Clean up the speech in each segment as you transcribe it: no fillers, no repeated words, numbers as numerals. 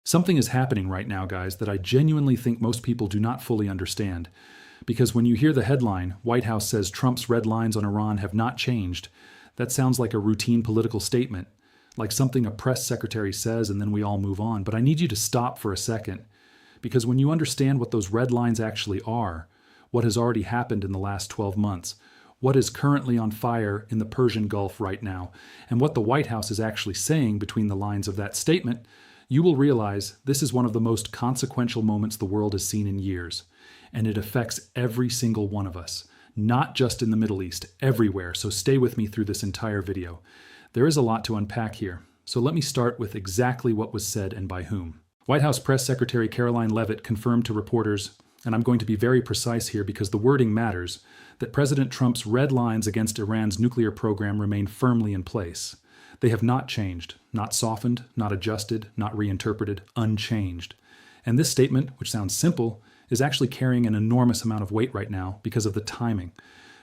Something is happening right now, guys, that I genuinely think most people do not fully understand. Because when you hear the headline, White House says Trump's red lines on Iran have not changed, that sounds like a routine political statement, like something a press secretary says and then we all move on. But I need you to stop for a second, because when you understand what those red lines actually are, what has already happened in the last 12 months, what is currently on fire in the Persian Gulf right now, and what the White House is actually saying between the lines of that statement, you will realize this is one of the most consequential moments the world has seen in years. And it affects every single one of us, not just in the Middle East, everywhere. So stay with me through this entire video. There is a lot to unpack here. So let me start with exactly what was said and by whom. White House Press Secretary Caroline Leavitt confirmed to reporters, and I'm going to be very precise here because the wording matters, that President Trump's red lines against Iran's nuclear program remain firmly in place. They have not changed, not softened, not adjusted, not reinterpreted, unchanged. And this statement, which sounds simple, is actually carrying an enormous amount of weight right now because of the timing.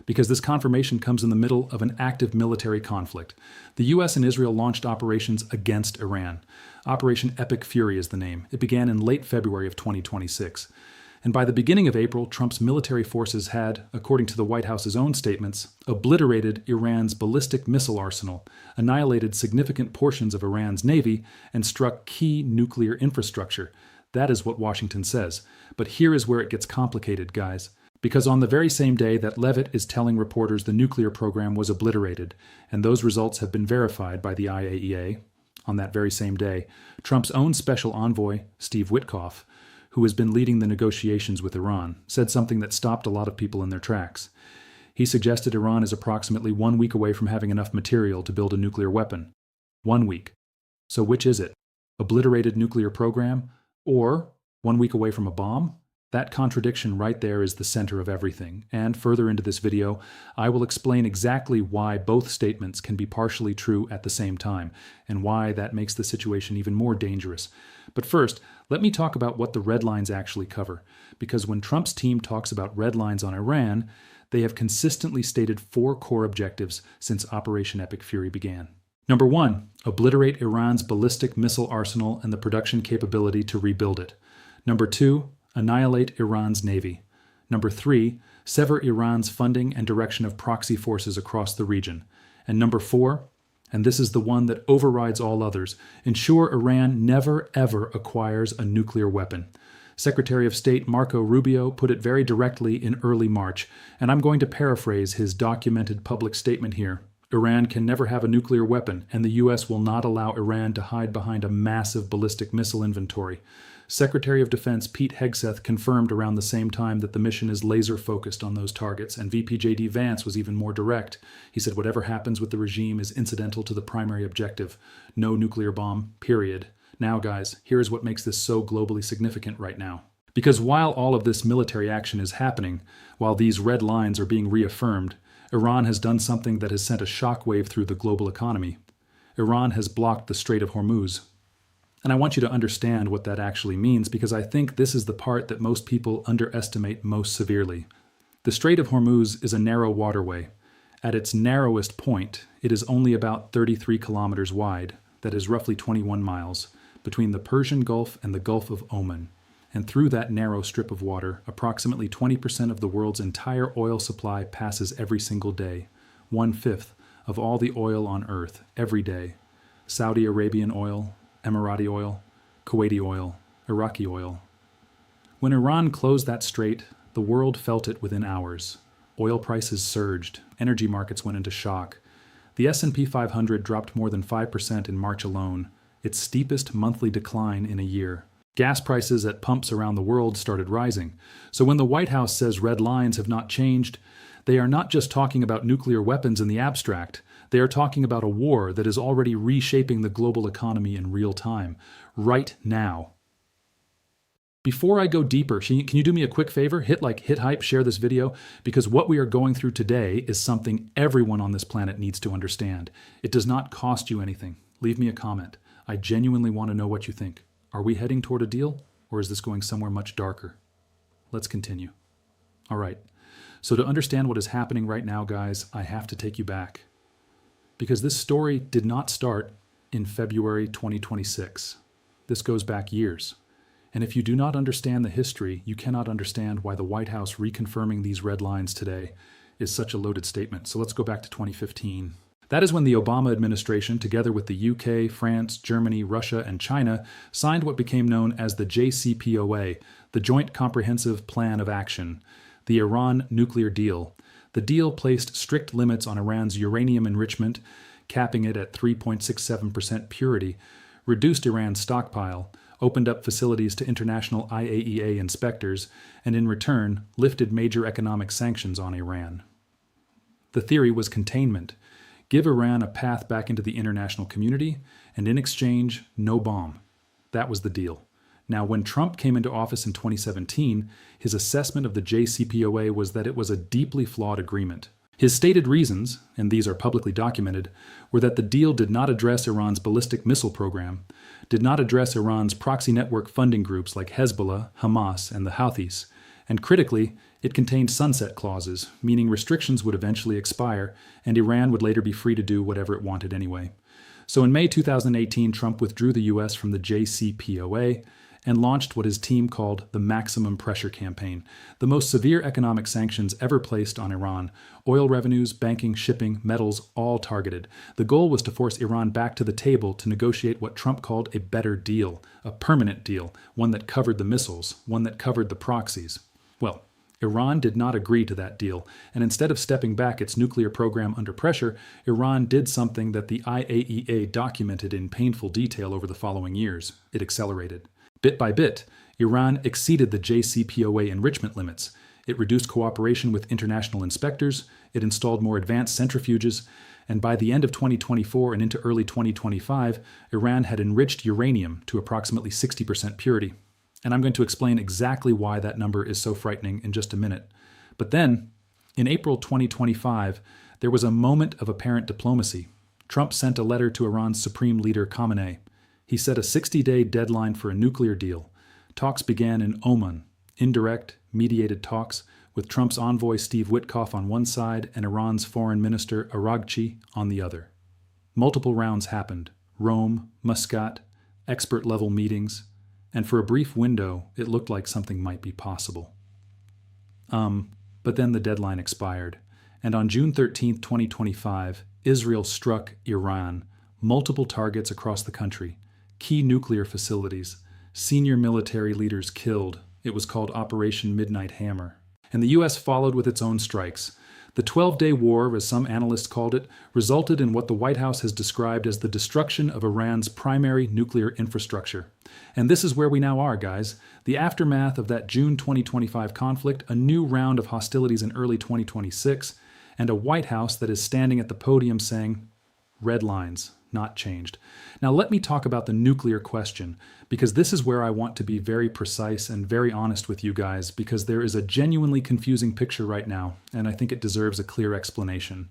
Because this confirmation comes in the middle of an active military conflict. The US and Israel launched operations against Iran. Operation Epic Fury is the name. It began in late February of 2026. And by the beginning of April, Trump's military forces had, according to the White House's own statements, obliterated Iran's ballistic missile arsenal, annihilated significant portions of Iran's navy, and struck key nuclear infrastructure. That is what Washington says. But here is where it gets complicated, guys. Because on the very same day that Leavitt is telling reporters the nuclear program was obliterated, and those results have been verified by the IAEA, on that very same day, Trump's own special envoy, Steve Witkoff, who has been leading the negotiations with Iran, said something that stopped a lot of people in their tracks. He suggested Iran is approximately 1 week away from having enough material to build a nuclear weapon. 1 week. So which is it? Obliterated nuclear program? Or 1 week away from a bomb? That contradiction right there is the center of everything. And further into this video, I will explain exactly why both statements can be partially true at the same time, and why that makes the situation even more dangerous. But first, let me talk about what the red lines actually cover. Because when Trump's team talks about red lines on Iran, they have consistently stated 4 core objectives since Operation Epic Fury began. Number 1, obliterate Iran's ballistic missile arsenal and the production capability to rebuild it. Number 2, annihilate Iran's navy. Number 3, sever Iran's funding and direction of proxy forces across the region. And number 4, and this is the one that overrides all others, ensure Iran never ever acquires a nuclear weapon. Secretary of State Marco Rubio put it very directly in early March, and I'm going to paraphrase his documented public statement here. Iran can never have a nuclear weapon, and the U.S. will not allow Iran to hide behind a massive ballistic missile inventory. Secretary of Defense Pete Hegseth confirmed around the same time that the mission is laser-focused on those targets, and VP J.D. Vance was even more direct. He said whatever happens with the regime is incidental to the primary objective. No nuclear bomb, period. Now, guys, here's what makes this so globally significant right now. Because while all of this military action is happening, while these red lines are being reaffirmed, Iran has done something that has sent a shockwave through the global economy. Iran has blocked the Strait of Hormuz. And I want you to understand what that actually means, because I think this is the part that most people underestimate most severely. The Strait of Hormuz is a narrow waterway. At its narrowest point, it is only about 33 kilometers wide, that is roughly 21 miles, between the Persian Gulf and the Gulf of Oman. And through that narrow strip of water, approximately 20% of the world's entire oil supply passes every single day. 1/5 of all the oil on Earth, every day. Saudi Arabian oil, Emirati oil, Kuwaiti oil, Iraqi oil. When Iran closed that strait, the world felt it within hours. Oil prices surged, energy markets went into shock. The S&P 500 dropped more than 5% in March alone, its steepest monthly decline in a year. Gas prices at pumps around the world started rising. So when the White House says red lines have not changed, they are not just talking about nuclear weapons in the abstract. They are talking about a war that is already reshaping the global economy in real time, right now. Before I go deeper, can you do me a quick favor? Hit hype, share this video, because what we are going through today is something everyone on this planet needs to understand. It does not cost you anything. Leave me a comment. I genuinely want to know what you think. Are we heading toward a deal, or is this going somewhere much darker? Let's continue. All right. So to understand what is happening right now, guys, I have to take you back. Because this story did not start in February 2026. This goes back years. And if you do not understand the history, you cannot understand why the White House reconfirming these red lines today is such a loaded statement. So let's go back to 2015. That is when the Obama administration, together with the UK, France, Germany, Russia, and China, signed what became known as the JCPOA, the Joint Comprehensive Plan of Action, the Iran nuclear deal. The deal placed strict limits on Iran's uranium enrichment, capping it at 3.67% purity, reduced Iran's stockpile, opened up facilities to international IAEA inspectors, and in return, lifted major economic sanctions on Iran. The theory was containment. Give Iran a path back into the international community, and in exchange, no bomb. That was the deal. Now, when Trump came into office in 2017, his assessment of the JCPOA was that it was a deeply flawed agreement. His stated reasons, and these are publicly documented, were that the deal did not address Iran's ballistic missile program, did not address Iran's proxy network funding groups like Hezbollah, Hamas, and the Houthis, and critically, it contained sunset clauses, meaning restrictions would eventually expire, and Iran would later be free to do whatever it wanted anyway. So in May 2018, Trump withdrew the U.S. from the JCPOA and launched what his team called the Maximum Pressure Campaign, the most severe economic sanctions ever placed on Iran. Oil revenues, banking, shipping, metals, all targeted. The goal was to force Iran back to the table to negotiate what Trump called a better deal, a permanent deal, one that covered the missiles, one that covered the proxies. Well, Iran did not agree to that deal, and instead of stepping back its nuclear program under pressure, Iran did something that the IAEA documented in painful detail over the following years. It accelerated. Bit by bit, Iran exceeded the JCPOA enrichment limits. It reduced cooperation with international inspectors, it installed more advanced centrifuges, and by the end of 2024 and into early 2025, Iran had enriched uranium to approximately 60% purity. And I'm going to explain exactly why that number is so frightening in just a minute. But then, in April 2025, there was a moment of apparent diplomacy. Trump sent a letter to Iran's Supreme Leader Khamenei. He set a 60-day deadline for a nuclear deal. Talks began in Oman, indirect, mediated talks, with Trump's envoy Steve Witkoff on one side and Iran's Foreign Minister Araghchi on the other. Multiple rounds happened: Rome, Muscat, expert-level meetings, and for a brief window, it looked like something might be possible. But then the deadline expired, and on June 13, 2025, Israel struck Iran, multiple targets across the country, key nuclear facilities, senior military leaders killed. It was called Operation Midnight Hammer. And the U.S. followed with its own strikes. The 12-day war, as some analysts called it, resulted in what the White House has described as the destruction of Iran's primary nuclear infrastructure. And this is where we now are, guys. The aftermath of that June 2025 conflict, a new round of hostilities in early 2026, and a White House that is standing at the podium saying, red lines, not changed. Now let me talk about the nuclear question, because this is where I want to be very precise and very honest with you guys, because there is a genuinely confusing picture right now, and I think it deserves a clear explanation.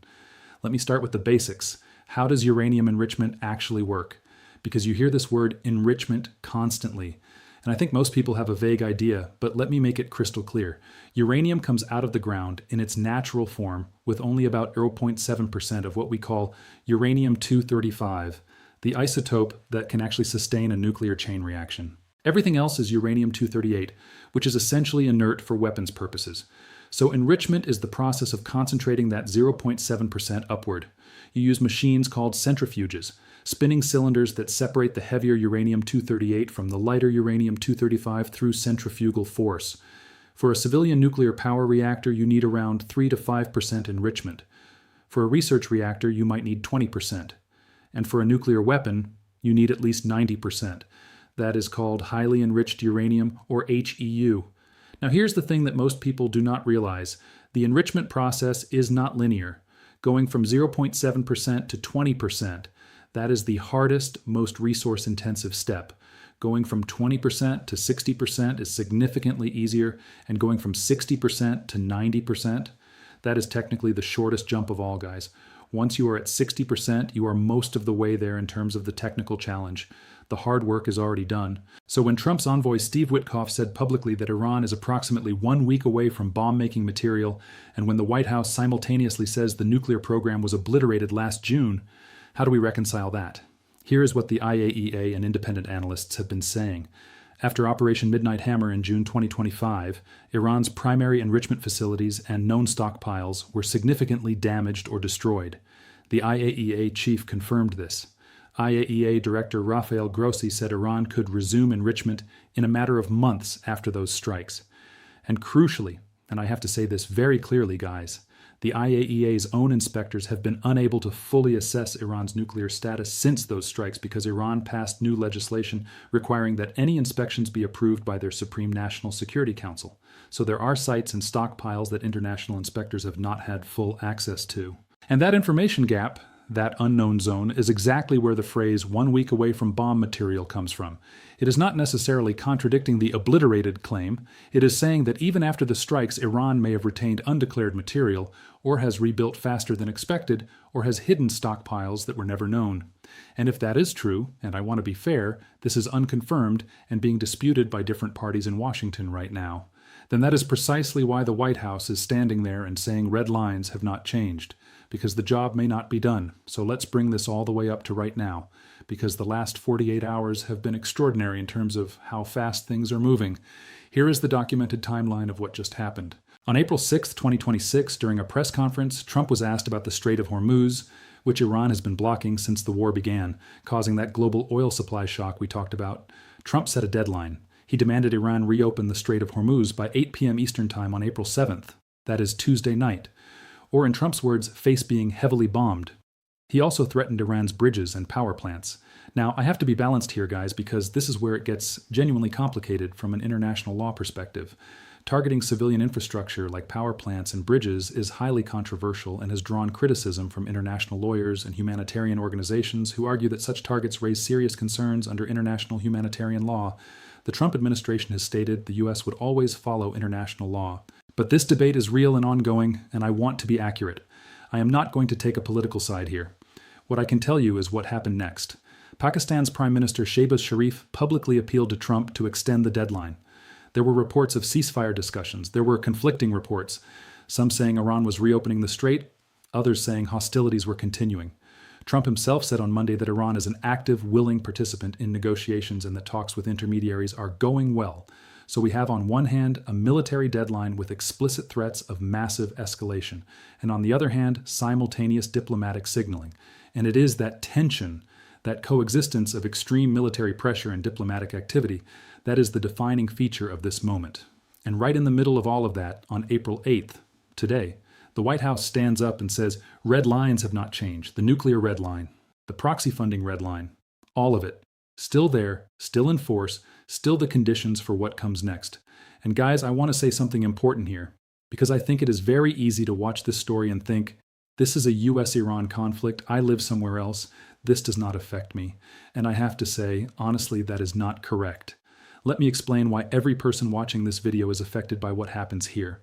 Let me start with the basics. How does uranium enrichment actually work? Because you hear this word enrichment constantly, and I think most people have a vague idea, but let me make it crystal clear. Uranium comes out of the ground in its natural form with only about 0.7% of what we call uranium-235, the isotope that can actually sustain a nuclear chain reaction. Everything else is uranium-238, which is essentially inert for weapons purposes. So enrichment is the process of concentrating that 0.7% upward. You use machines called centrifuges, spinning cylinders that separate the heavier uranium-238 from the lighter uranium-235 through centrifugal force. For a civilian nuclear power reactor, you need around 3 to 5% enrichment. For a research reactor, you might need 20%. And for a nuclear weapon, you need at least 90%. That is called highly enriched uranium, or HEU. Now here's the thing that most people do not realize. The enrichment process is not linear. Going from 0.7% to 20%, that is the hardest, most resource-intensive step. Going from 20% to 60% is significantly easier, and going from 60% to 90%, that is technically the shortest jump of all, guys. Once you are at 60%, you are most of the way there in terms of the technical challenge. The hard work is already done. So when Trump's envoy Steve Witkoff said publicly that Iran is approximately 1 week away from bomb-making material, and when the White House simultaneously says the nuclear program was obliterated last June, how do we reconcile that? Here is what the IAEA and independent analysts have been saying. After Operation Midnight Hammer in June 2025, Iran's primary enrichment facilities and known stockpiles were significantly damaged or destroyed. The IAEA chief confirmed this. IAEA Director Rafael Grossi said Iran could resume enrichment in a matter of months after those strikes. And crucially, and I have to say this very clearly, guys, the IAEA's own inspectors have been unable to fully assess Iran's nuclear status since those strikes because Iran passed new legislation requiring that any inspections be approved by their Supreme National Security Council. So there are sites and stockpiles that international inspectors have not had full access to. And that information gap, that unknown zone, is exactly where the phrase 1 week away from bomb material comes from. It is not necessarily contradicting the obliterated claim. It is saying that even after the strikes, Iran may have retained undeclared material, or has rebuilt faster than expected, or has hidden stockpiles that were never known. And if that is true, and I want to be fair, this is unconfirmed and being disputed by different parties in Washington right now, then that is precisely why the White House is standing there and saying red lines have not changed. Because the job may not be done. So let's bring this all the way up to right now, because the last 48 hours have been extraordinary in terms of how fast things are moving. Here is the documented timeline of what just happened. On April 6, 2026, during a press conference, Trump was asked about the Strait of Hormuz, which Iran has been blocking since the war began, causing that global oil supply shock we talked about. Trump set a deadline. He demanded Iran reopen the Strait of Hormuz by 8 p.m. Eastern Time on April 7th. That is Tuesday night. Or in Trump's words, face being heavily bombed. He also threatened Iran's bridges and power plants. Now, I have to be balanced here, guys, because this is where it gets genuinely complicated from an international law perspective. Targeting civilian infrastructure like power plants and bridges is highly controversial and has drawn criticism from international lawyers and humanitarian organizations who argue that such targets raise serious concerns under international humanitarian law. The Trump administration has stated the U.S. would always follow international law. But this debate is real and ongoing, and I want to be accurate. I am not going to take a political side here. What I can tell you is what happened next. Pakistan's Prime Minister Shehbaz Sharif publicly appealed to Trump to extend the deadline. There were reports of ceasefire discussions. There were conflicting reports, some saying Iran was reopening the strait, others saying hostilities were continuing. Trump himself said on Monday that Iran is an active, willing participant in negotiations and that talks with intermediaries are going well. So we have on one hand a military deadline with explicit threats of massive escalation, and on the other hand, simultaneous diplomatic signaling. And it is that tension, that coexistence of extreme military pressure and diplomatic activity, that is the defining feature of this moment. And right in the middle of all of that, on April 8th, today, the White House stands up and says, red lines have not changed. The nuclear red line, the proxy funding red line, all of it. Still there, still in force, still the conditions for what comes next. And guys, I want to say something important here, because I think it is very easy to watch this story and think, this is a US-Iran conflict, I live somewhere else, this does not affect me. And I have to say, honestly, that is not correct. Let me explain why every person watching this video is affected by what happens here.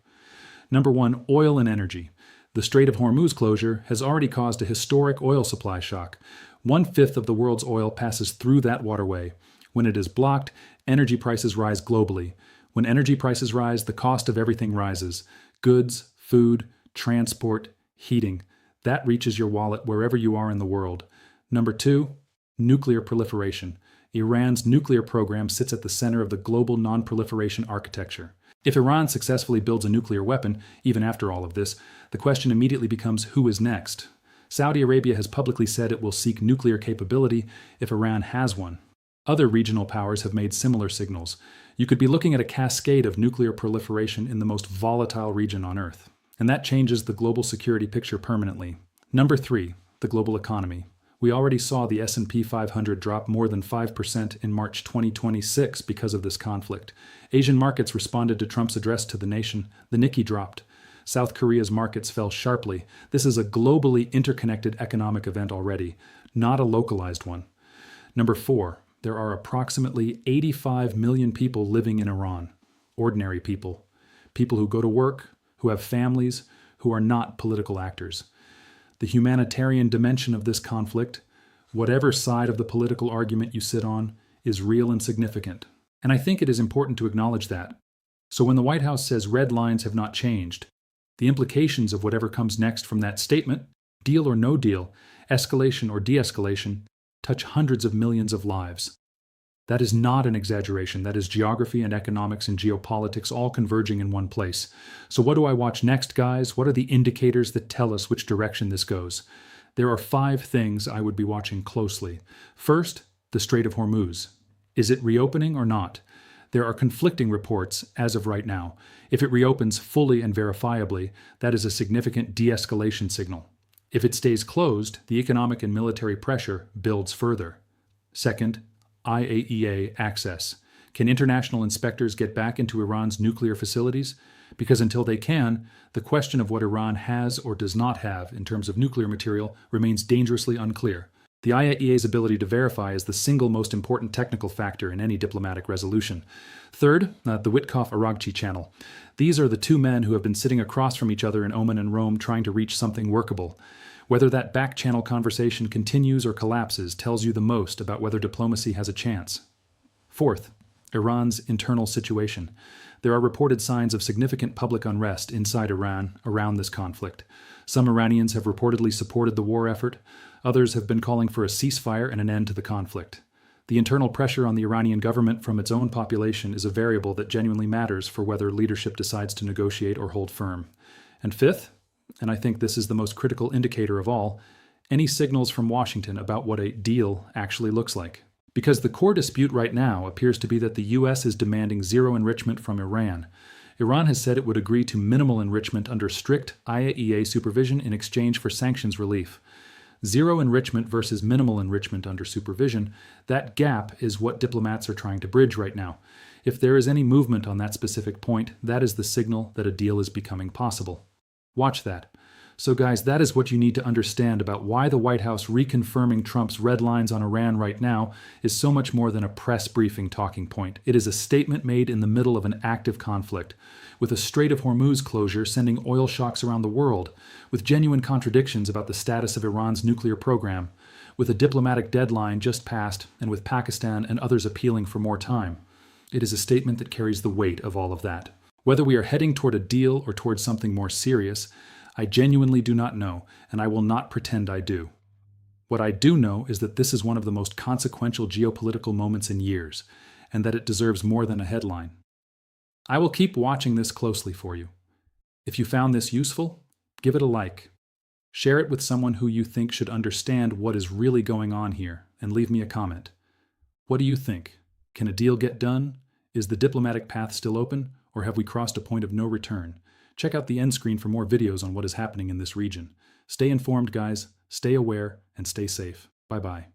Number one, oil and energy. The Strait of Hormuz closure has already caused a historic oil supply shock. 1/5 of the world's oil passes through that waterway. When it is blocked, energy prices rise globally. When energy prices rise, the cost of everything rises. Goods, food, transport, heating. That reaches your wallet wherever you are in the world. Number two, nuclear proliferation. Iran's nuclear program sits at the center of the global non-proliferation architecture. If Iran successfully builds a nuclear weapon, even after all of this, the question immediately becomes who is next. Saudi Arabia has publicly said it will seek nuclear capability if Iran has one. Other regional powers have made similar signals. You could be looking at a cascade of nuclear proliferation in the most volatile region on Earth. And that changes the global security picture permanently. Number three, the global economy. We already saw the S&P 500 drop more than 5% in March 2026 because of this conflict. Asian markets responded to Trump's address to the nation. The Nikkei dropped. South Korea's markets fell sharply. This is a globally interconnected economic event already, not a localized one. Number four, there are approximately 85 million people living in Iran. Ordinary people. People who go to work, who have families, who are not political actors. The humanitarian dimension of this conflict, whatever side of the political argument you sit on, is real and significant. And I think it is important to acknowledge that. So when the White House says red lines have not changed, the implications of whatever comes next from that statement, deal or no deal, escalation or de-escalation, touch hundreds of millions of lives. That is not an exaggeration. That is geography and economics and geopolitics all converging in one place. So what do I watch next, guys? What are the indicators that tell us which direction this goes? There are 5 things I would be watching closely. First, the Strait of Hormuz. Is it reopening or not? There are conflicting reports as of right now. If it reopens fully and verifiably, that is a significant de-escalation signal. If it stays closed, the economic and military pressure builds further. Second, IAEA access. Can international inspectors get back into Iran's nuclear facilities? Because until they can, the question of what Iran has or does not have in terms of nuclear material remains dangerously unclear. The IAEA's ability to verify is the single most important technical factor in any diplomatic resolution. Third, the Witkoff-Aragchi channel. These are the 2 men who have been sitting across from each other in Oman and Rome trying to reach something workable. Whether that back-channel conversation continues or collapses tells you the most about whether diplomacy has a chance. Fourth, Iran's internal situation. There are reported signs of significant public unrest inside Iran around this conflict. Some Iranians have reportedly supported the war effort. Others have been calling for a ceasefire and an end to the conflict. The internal pressure on the Iranian government from its own population is a variable that genuinely matters for whether leadership decides to negotiate or hold firm. And fifth, and I think this is the most critical indicator of all, any signals from Washington about what a deal actually looks like. Because the core dispute right now appears to be that the U.S. is demanding zero enrichment from Iran. Iran has said it would agree to minimal enrichment under strict IAEA supervision in exchange for sanctions relief. Zero enrichment versus minimal enrichment under supervision, that gap is what diplomats are trying to bridge right now. If there is any movement on that specific point, that is the signal that a deal is becoming possible. Watch that. So guys, that is what you need to understand about why the White House reconfirming Trump's red lines on Iran right now is so much more than a press briefing talking point. It is a statement made in the middle of an active conflict, with a Strait of Hormuz closure sending oil shocks around the world, with genuine contradictions about the status of Iran's nuclear program, with a diplomatic deadline just passed, and with Pakistan and others appealing for more time. It is a statement that carries the weight of all of that. Whether we are heading toward a deal or toward something more serious, I genuinely do not know, and I will not pretend I do. What I do know is that this is one of the most consequential geopolitical moments in years, and that it deserves more than a headline. I will keep watching this closely for you. If you found this useful, give it a like. Share it with someone who you think should understand what is really going on here, and leave me a comment. What do you think? Can a deal get done? Is the diplomatic path still open, or have we crossed a point of no return? Check out the end screen for more videos on what is happening in this region. Stay informed, guys, stay aware, and stay safe. Bye-bye.